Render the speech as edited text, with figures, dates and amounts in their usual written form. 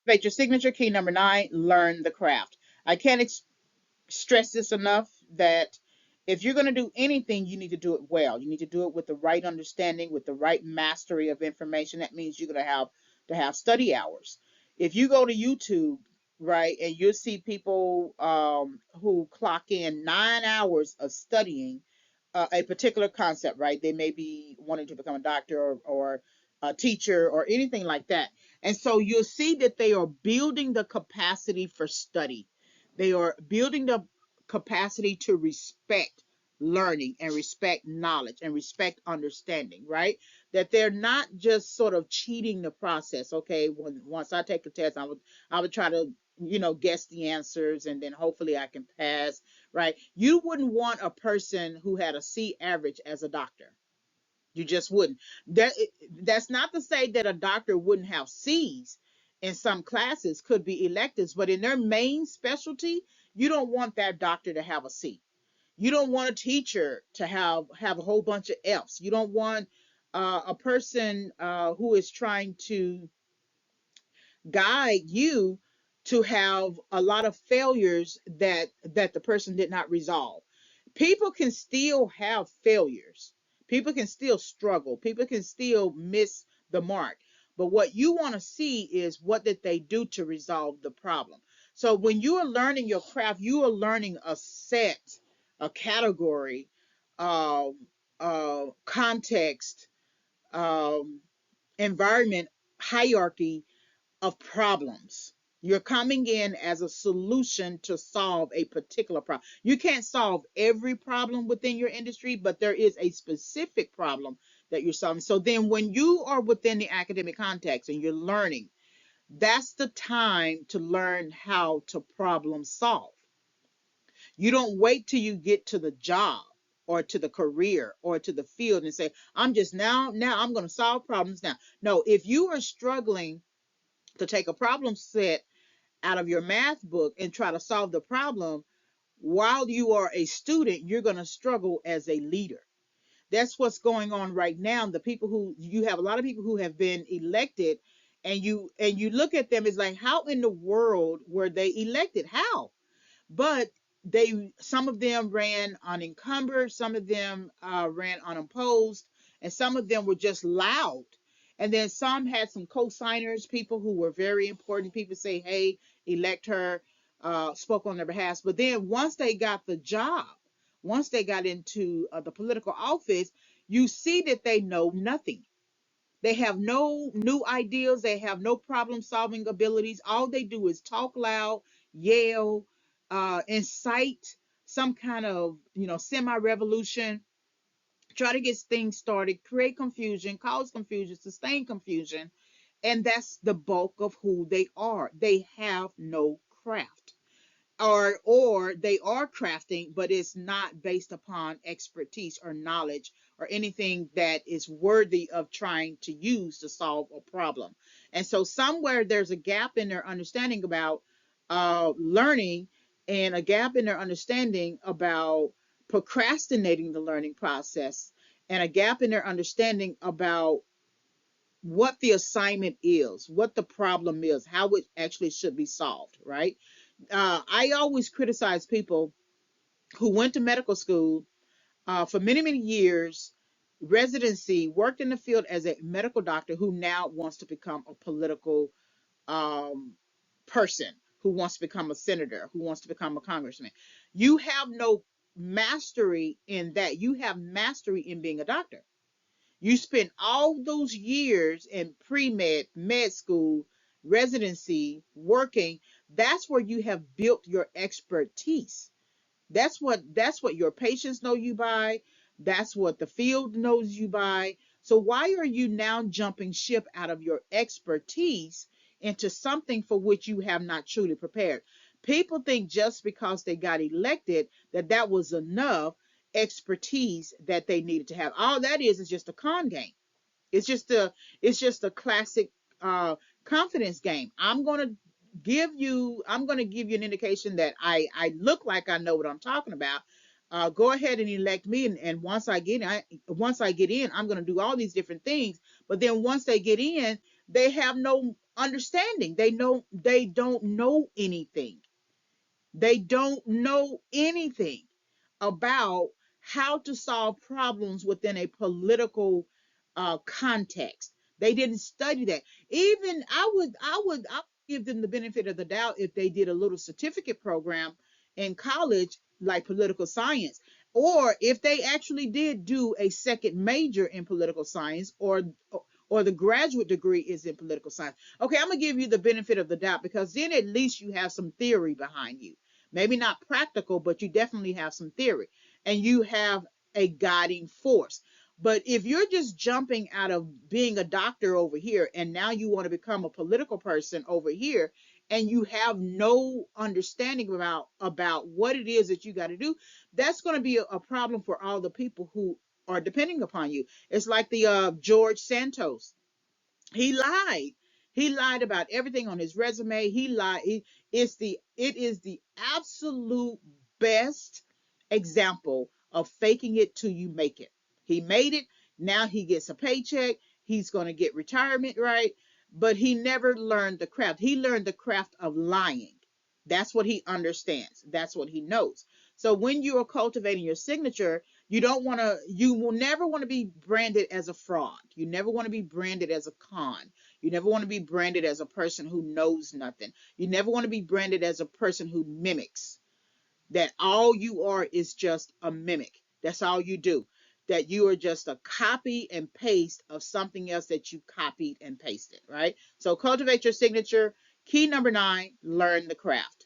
Cultivate your signature. Key number 9, learn the craft. I can't stress this enough that if you're going to do anything, you need to do it well. You need to do it with the right understanding, with the right mastery of information. That means you're going to have study hours. If you go to YouTube, right, and you'll see people who clock in 9 hours of studying a particular concept, right? They may be wanting to become a doctor or a teacher or anything like that. And so you'll see that they are building the capacity for study. They are building the capacity to respect learning and respect knowledge and respect understanding, right? That they're not just sort of cheating the process. Okay, once I take a test, I would try to guess the answers and then hopefully I can pass, right? You wouldn't want a person who had a C average as a doctor. You just wouldn't. That's not to say that a doctor wouldn't have C's in some classes, could be electives, but in their main specialty, you don't want that doctor to have a C. You don't want a teacher to have a whole bunch of F's. You don't want a person who is trying to guide you to have a lot of failures that the person did not resolve. People can still have failures. People can still struggle. People can still miss the mark. But what you want to see is what did they do to resolve the problem. So when you are learning your craft, you are learning a set, a category, context, um, environment, hierarchy of problems. You're coming in as a solution to solve a particular problem. You can't solve every problem within your industry, but there is a specific problem that you're solving. So then when you are within the academic context and you're learning, that's the time to learn how to problem solve. You don't wait till you get to the job or to the career or to the field and say, I'm just now I'm going to solve problems now. No, if you are struggling to take a problem set out of your math book and try to solve the problem while you are a student, you're going to struggle as a leader. That's what's going on right now. The people who you have a lot of people who have been elected, and you look at them, it's like, how in the world were they elected? How? But some of them ran unencumbered, some of them ran unopposed, and some of them were just loud. And then some had some co-signers, people who were very important. People say, hey, elect her, spoke on their behalf. But then once they got the job, once they got into the political office, you see that they know nothing. They have no new ideas. They have no problem solving abilities. All they do is talk loud, yell, incite some kind of, semi revolution, try to get things started, create confusion, cause confusion, sustain confusion. And that's the bulk of who they are. They have no craft, or they are crafting, but it's not based upon expertise or knowledge or anything that is worthy of trying to use to solve a problem. And so somewhere there's a gap in their understanding about learning, and a gap in their understanding about procrastinating the learning process, and a gap in their understanding about what the assignment is, what the problem is, how it actually should be solved, right? I always criticize people who went to medical school for many, many years, residency, worked in the field as a medical doctor who now wants to become a political um, person, who wants to become a senator, who wants to become a congressman. You have no mastery in that. You have mastery in being a doctor. You spent all those years in pre-med, med school, residency, working. That's where you have built your expertise. That's what your patients know you by. That's what the field knows you by. So why are you now jumping ship out of your expertise into something for which you have not truly prepared? People think just because they got elected that that was enough expertise that they needed to have. All that is just a con game. It's just a classic uh, confidence game. I'm going to give you an indication that I look like I know what I'm talking about. Go ahead and elect me, and once I get in, I'm going to do all these different things. But then once they get in, they have no understanding. They don't know anything. They don't know anything about how to solve problems within a political context. They didn't study that. Even I would give them the benefit of the doubt if they did a little certificate program in college, like political science, or if they actually did do a second major in political science, or the graduate degree is in political science. Okay, I'm gonna give you the benefit of the doubt, because then at least you have some theory behind you. Maybe not practical, but you definitely have some theory, and you have a guiding force. But if you're just jumping out of being a doctor over here and now you want to become a political person over here, and you have no understanding about what it is that you got to do, that's going to be a problem for all the people who are depending upon you. It's like the George Santos. He lied. He lied about everything on his resume. He lied. It is the absolute best example of faking it till you make it. He made it. Now he gets a paycheck. He's going to get retirement, right? But he never learned the craft. He learned the craft of lying. That's what he understands. That's what he knows. So when you are cultivating your signature, you will never want to be branded as a fraud. You never want to be branded as a con. You never want to be branded as a person who knows nothing. You never want to be branded as a person who mimics. That all you are is just a mimic. That's all you do. That you are just a copy and paste of something else that you copied and pasted, right? So cultivate your signature. Key number 9, learn the craft.